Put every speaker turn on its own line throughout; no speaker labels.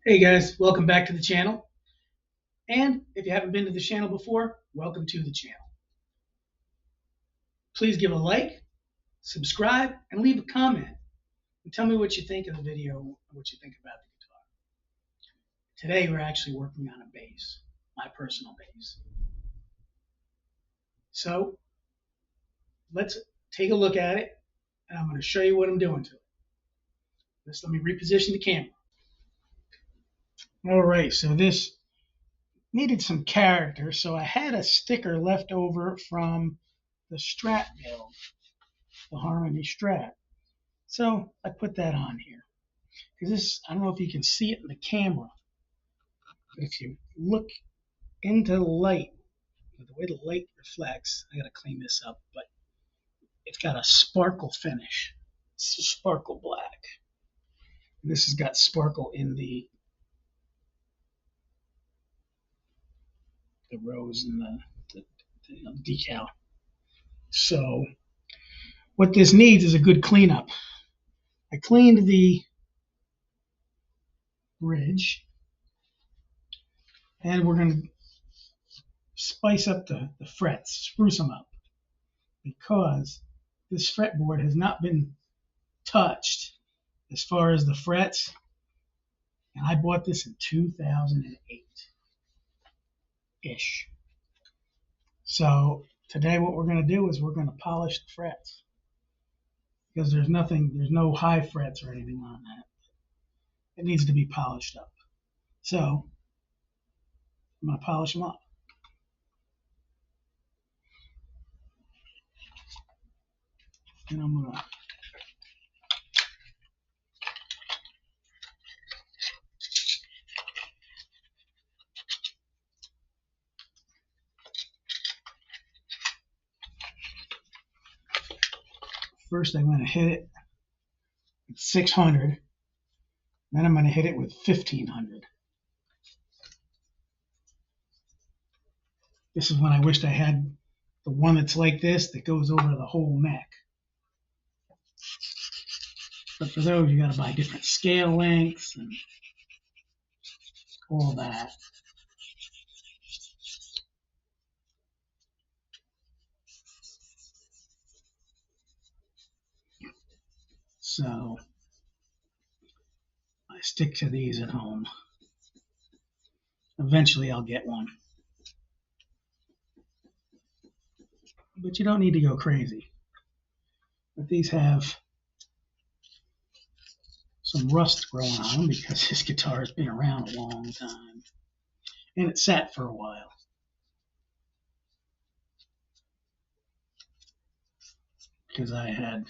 Hey guys, welcome back to the channel. And if you haven't been to the channel before, welcome to the channel. Please give a like, subscribe, and leave a comment. And tell me what you think of the video, what you think about the guitar. Today we're actually working on a bass, my personal bass. So let's take a look at it, and I'm going to show you what I'm doing to it. Let me reposition the camera. All right, so this needed some character, so I had a sticker left over from the Strat build, the Harmony Strat. So I put that on here because this, I don't know if you can see it in the camera, but if you look into the light, the way the light reflects, I got to clean this up, but it's got a sparkle finish. It's a sparkle black. And this has got sparkle in the rose and the decal. So what this needs is a good cleanup. I cleaned the bridge, and we're going to spice up the frets, spruce them up, because this fretboard has not been touched as far as the frets, and I bought this in 2008-ish. So today what we're going to do is we're going to polish the frets, because there's no high frets or anything on that. It needs to be polished up. So I'm going to polish them up. And I'm going to first I'm going to hit it at 600, then I'm going to hit it with 1500. This is when I wished I had the one that's like this that goes over the whole neck. But for those, you got to buy different scale lengths and all that. So I stick to these at home. Eventually I'll get one. But you don't need to go crazy. But these have some rust growing on them because this guitar has been around a long time. And it sat for a while. Because I had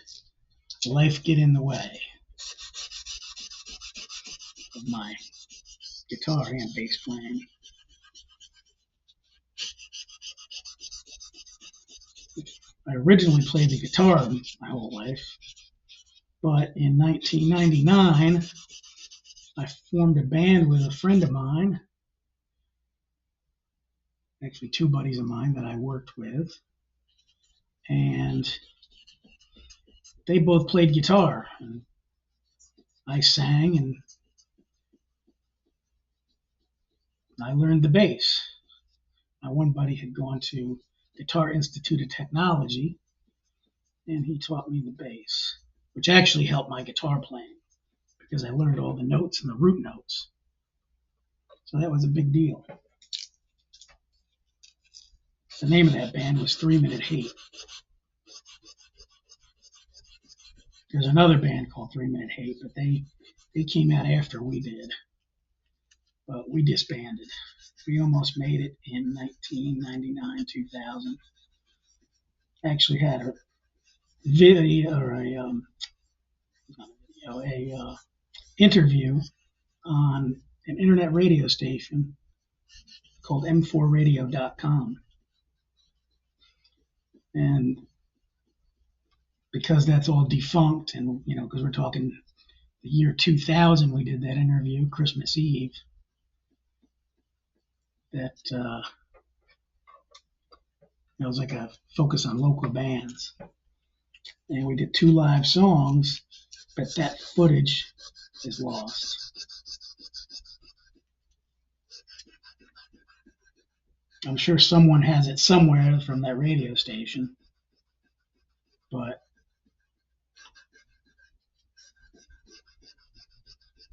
life get in the way of my guitar and bass playing. I originally played the guitar my whole life, but in 1999, I formed a band with a friend of mine, actually two buddies of mine that I worked with, and they both played guitar, and I sang, and I learned the bass. My one buddy had gone to Guitar Institute of Technology, and he taught me the bass, which actually helped my guitar playing because I learned all the notes and the root notes. So that was a big deal. The name of that band was 3 Minute Hate. There's another band called 3 Minute Hate, but they came out after we did. But we disbanded. We almost made it in 1999, 2000. Actually had a video or a interview on an internet radio station called m4radio.com. And because that's all defunct, and because we're talking the year 2000, we did that interview, Christmas Eve, that it was like a focus on local bands. And we did 2 live songs, but that footage is lost. I'm sure someone has it somewhere from that radio station, but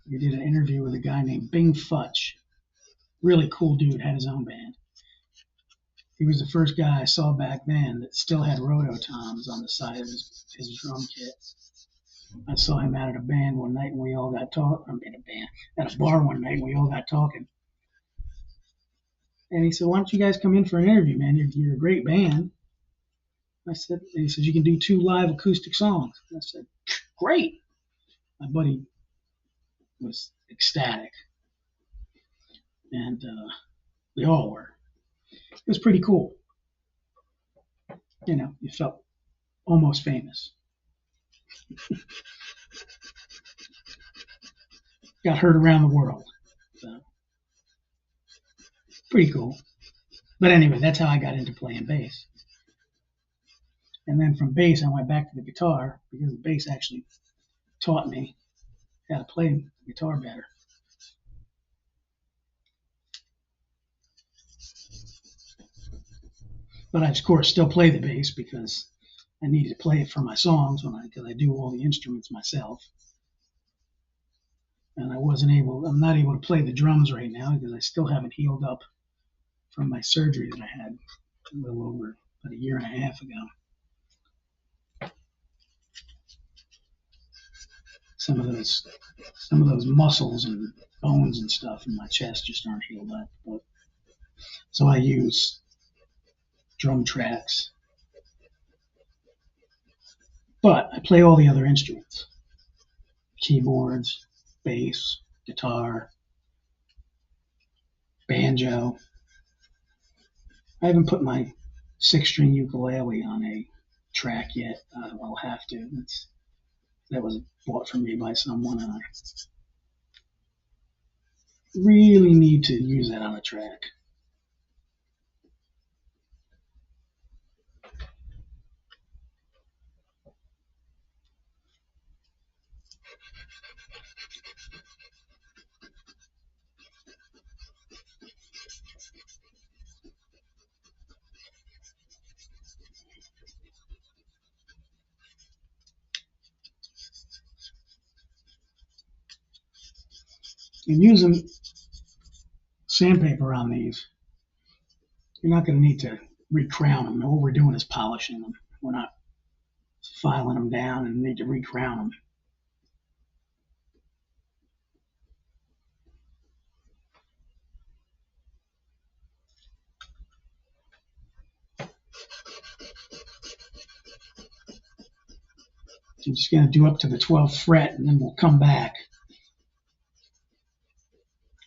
we did an interview with a guy named Bing Futch. Really cool dude, had his own band. He was the first guy I saw back then that still had rototoms on the side of his drum kit. I saw him out at a band one night and we all got talking. At a bar one night and we all got talking. And he said, "Why don't you guys come in for an interview, man? You're a great band." I said, and he said, "You can do 2 live acoustic songs." And I said, "Great." My buddy was ecstatic, and we all were. It was pretty cool. You felt almost famous. Got heard around the world. So, pretty cool. But anyway, that's how I got into playing bass. And then from bass, I went back to the guitar because the bass actually taught me how to play the guitar better. But I, of course, still play the bass because I needed to play it for my songs because I do all the instruments myself. And I'm not able to play the drums right now because I still haven't healed up from my surgery that I had a little over about a year and a half ago. Some of those muscles and bones and stuff in my chest just aren't healed up. So I use drum tracks. But I play all the other instruments. Keyboards, bass, guitar, banjo. I haven't put my 6-string ukulele on a track yet. I'll have to. That was bought for me by someone, and I really need to use that on a track. And using sandpaper on these, you're not going to need to recrown them. All we're doing is polishing them. We're not filing them down and need to recrown them. So I'm just going to do up to the 12th fret, and then we'll come back.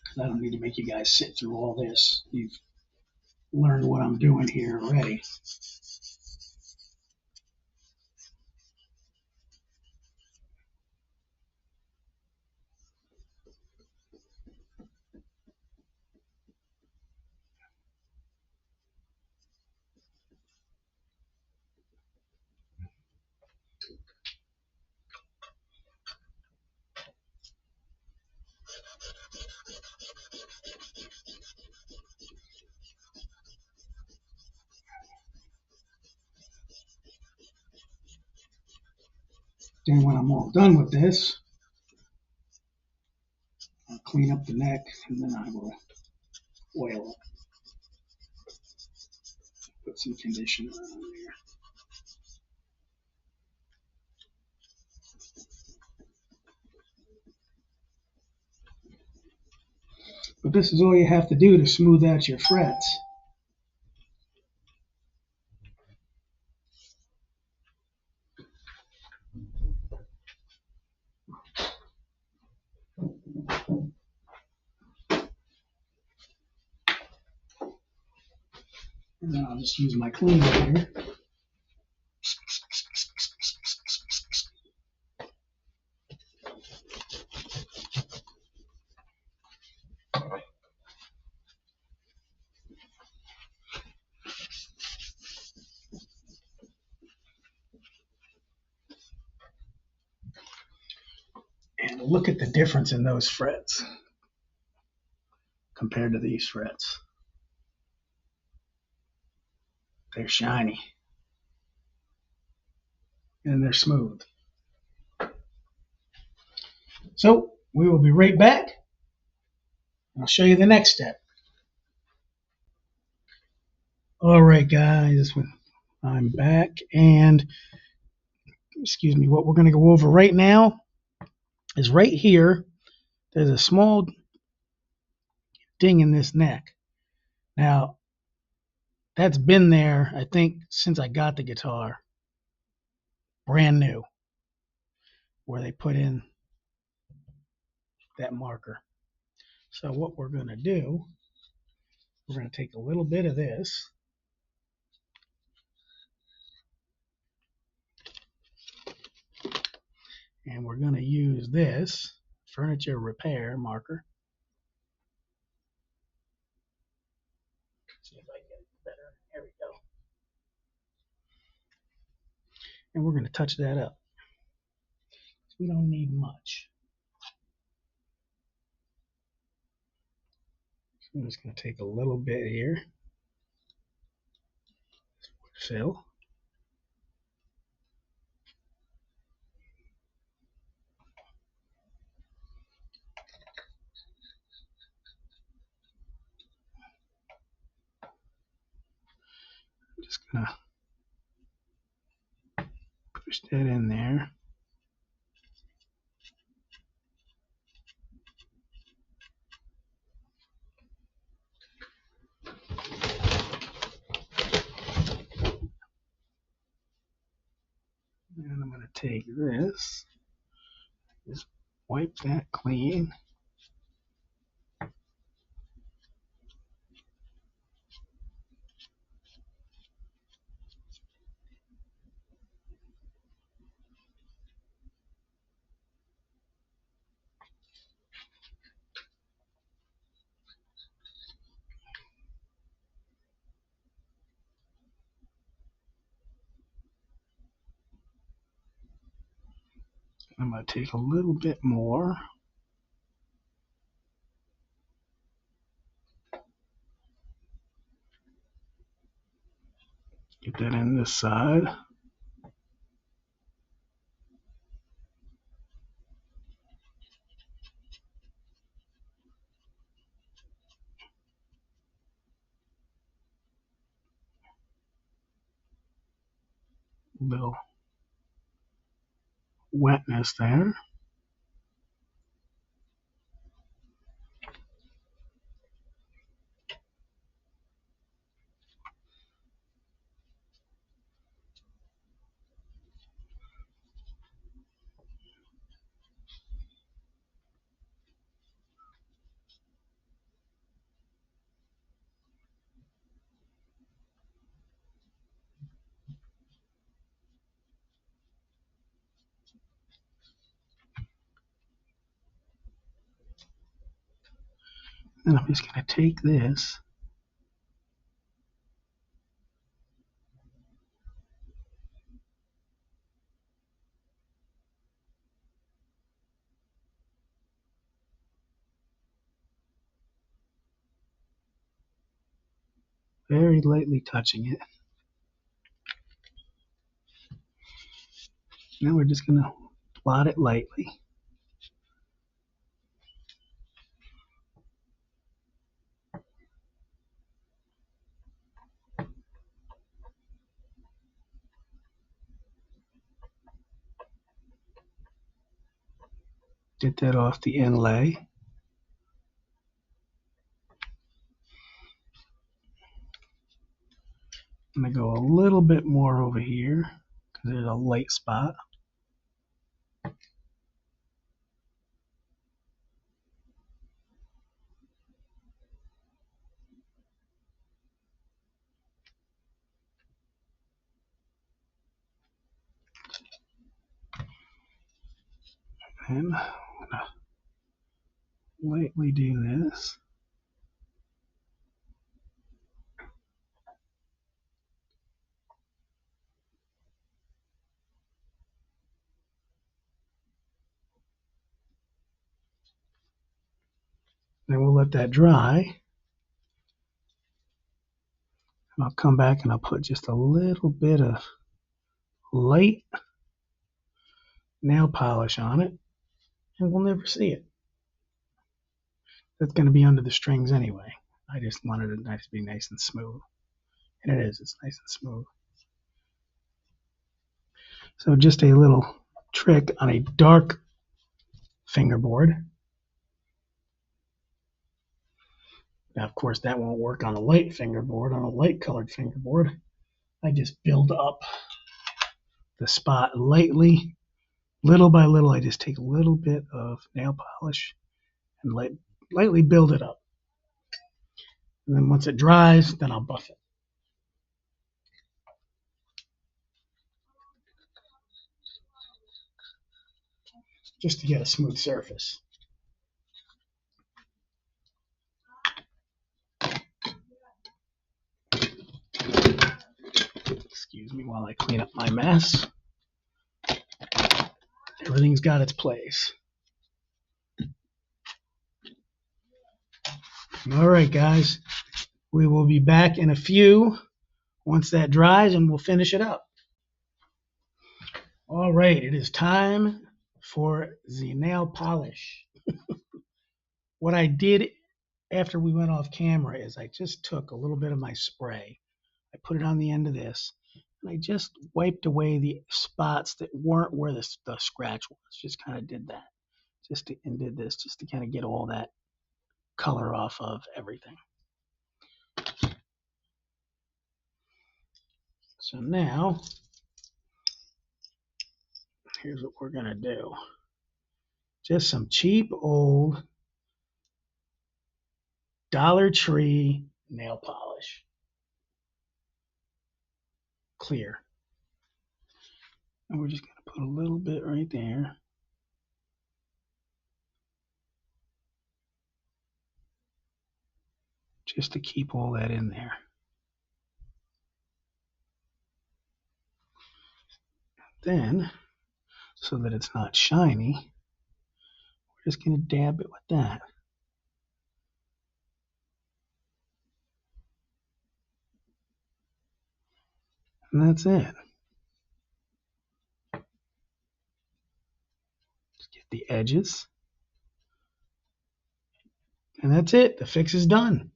Because I don't need to make you guys sit through all this. You've learned what I'm doing here already. Then when I'm all done with this, I'll clean up the neck, and then I will oil it. Put some conditioner on there. But this is all you have to do to smooth out your frets. And then I'll just use my cleaner here. And look at the difference in those frets compared to these frets. They're shiny and they're smooth. So we will be right back. I'll show you the next step. All right, guys, I'm back, and excuse me, what we're going to go over right now is right here. There's a small ding in this neck. Now, that's been there, I think, since I got the guitar, brand new, where they put in that marker. So what we're going to do, we're going to take a little bit of this, and we're going to use this furniture repair marker. See if I get it better. There we go. And we're going to touch that up. We don't need much. So I'm just going to take a little bit here. Fill. I'm just going to push that in there. And I'm going to take this, just wipe that clean. I'm going to take a little bit more. Get that in this side. A little wetness there. And I'm just going to take this very lightly touching it. Now we're just going to blot it lightly. Get that off the inlay. I'm going to go a little bit more over here because there's a light spot. And I'm going to lightly do this. Then we'll let that dry. And I'll come back and I'll put just a little bit of light nail polish on it, and we'll never see it. That's going to be under the strings anyway. I just wanted it to be nice and smooth. And it is. It's nice and smooth. So just a little trick on a dark fingerboard. Now, of course, that won't work on a light fingerboard. On a light colored fingerboard, I just build up the spot lightly. Little by little, I just take a little bit of nail polish and lightly build it up. And then once it dries, then I'll buff it. Just to get a smooth surface. Excuse me while I clean up my mess. Everything's got its place. All right, guys. We will be back in a few once that dries, and we'll finish it up. All right, it is time for the nail polish. What I did after we went off camera is I just took a little bit of my spray. I put it on the end of this, and I just wiped away the spots that weren't where the scratch was. Just kind of did that. And did this just to kind of get all that color off of everything. So now, here's what we're going to do. Just some cheap old Dollar Tree nail polish. Clear. And we're just going to put a little bit right there. Just to keep all that in there. Then, so that it's not shiny, we're just going to dab it with that. And that's it. Just get the edges. And that's it. The fix is done.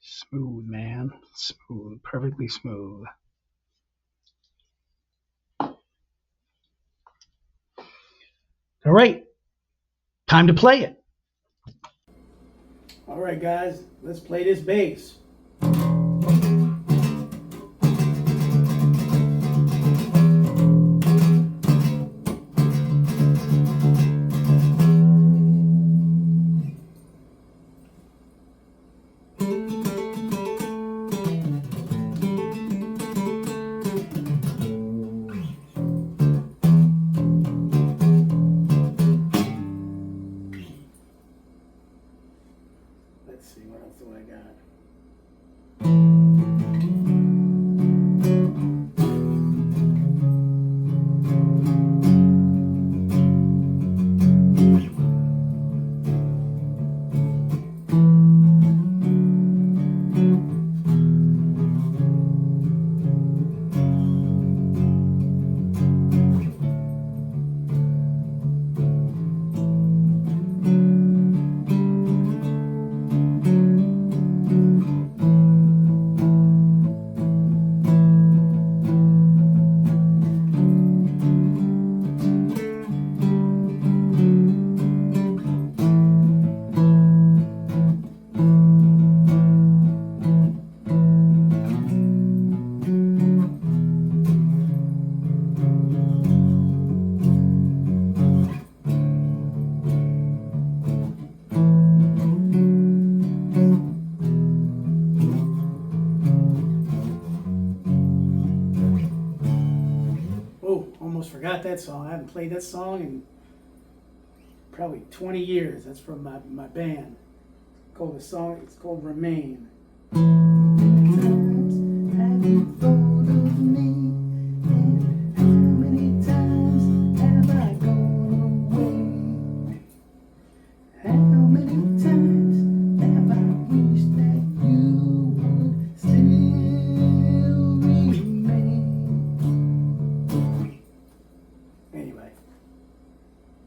Smooth, man. Smooth. Perfectly smooth. All right. Time to play it. All right, guys. Let's play this bass. Let's see, what else do I got? Almost forgot that song. I haven't played that song in probably 20 years. That's from my band. It's called Remain.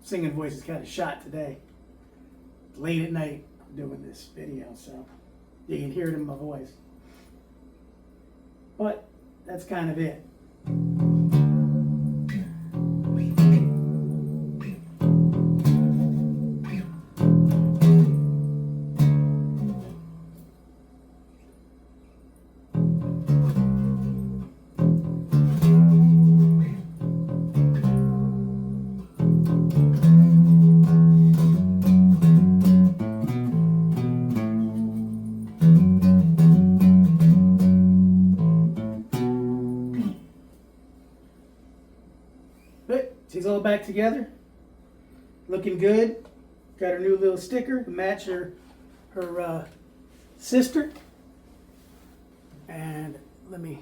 singing voice is kind of shot today. Late at night I'm doing this video, so you can hear it in my voice. But that's kind of it. But she's all back together, looking good. Got her new little sticker to match her sister. And let me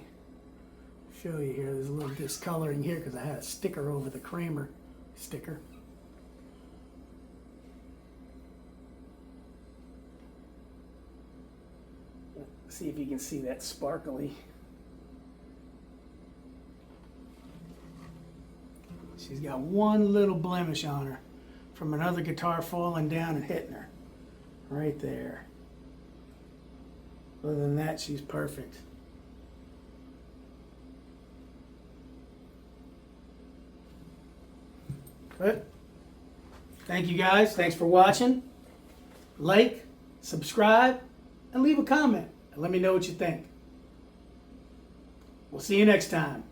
show you here. There's a little discoloring here because I had a sticker over the Kramer sticker. Let's see if you can see that sparkly. She's got one little blemish on her from another guitar falling down and hitting her. Right there. Other than that, she's perfect. Good. Thank you guys. Thanks for watching. Like, subscribe, and leave a comment. And let me know what you think. We'll see you next time.